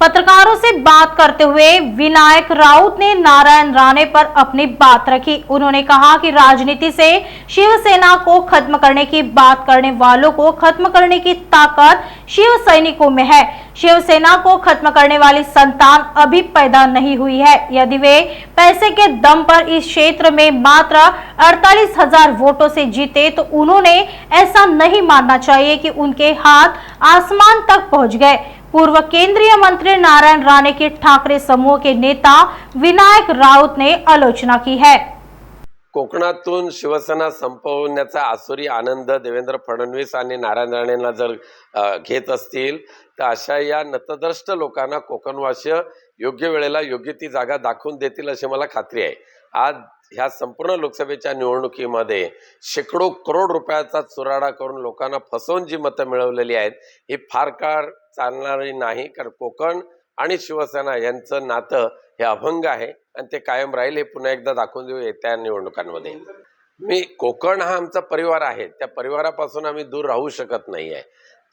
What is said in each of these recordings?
पत्रकारों से बात करते हुए विनायक राउत ने नारायण राणे पर अपनी बात रखी। उन्होंने कहा कि राजनीति से शिवसेना को खत्म करने की बात करने वालों को खत्म करने की ताकत शिव सैनिकों में है। शिवसेना को खत्म करने वाली संतान अभी पैदा नहीं हुई है। यदि वे पैसे के दम पर इस क्षेत्र में मात्र 48,000 वोटों से जीते तो उन्होंने ऐसा नहीं मानना चाहिए कि उनके हाथ आसमान तक पहुंच गए। पूर्व केंद्रीय मंत्री नारायण राणे के ठाकरे समूह के नेता विनायक राउत ने आलोचना की है। कोकणातून शिवसेना संपवण्याचा आसुरी आनंद देवेंद्र फडणवीस आणि नारायण राणेंना जर घेत असतील तर अशा या नतद्रष्ट लोकांना कोकणवासीय योग्य वेळेला योग्य ती जागा दाखवून देतील अशी मला खात्री आहे। आज ह्या संपूर्ण लोकसभेच्या निवडणुकीमध्ये शेकडो करोड रुपयाचा चुराडा करून लोकांना फसवून जी मतं मिळवलेली आहेत ही फार काळ चालणारी नाही, कारण कोकण आणि शिवसेना यांचं नातं हे अभंग आहे आणि ते कायम राहील हे पुन्हा एकदा दाखवून देऊ येत्या निवडणुकांमध्ये। कोकण हा आमचा परिवार आहे, त्या परिवारापासून आम्ही दूर राहू शकत नाही आहे।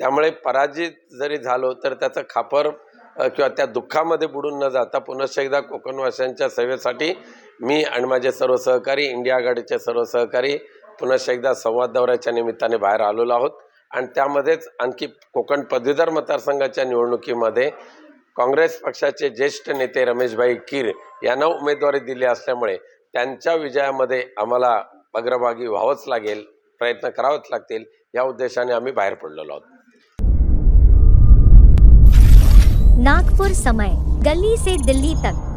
त्यामुळे पराजित जरी झालो तर त्याचं खापर किंवा त्या दुःखामध्ये बुडून न जाता पुन्हा एकदा कोकणवासियांच्या सेवेसाठी मी आणि माझे सर्व सहकारी, इंडिया आघाडीचे सर्व सहकारी पुन्हा एकदा संवाद दौऱ्याच्या निमित्ताने बाहेर आलेलो आहोत। आणि त्यामध्येच आणखी कोकण पदवीधर मतदारसंघाच्या निवडणुकीमध्ये काँग्रेस पक्षाचे ज्येष्ठ नेते रमेशभाई कीर यांना उमेदवारी दिली असल्यामुळे त्यांच्या विजयामध्ये आम्हाला अग्रभागी व्हावंच लागेल, प्रयत्न करावेच लागतील, या उद्देशाने आम्ही बाहेर पडलेलो आहोत। नागपुर समय, गली से दिल्ली तक।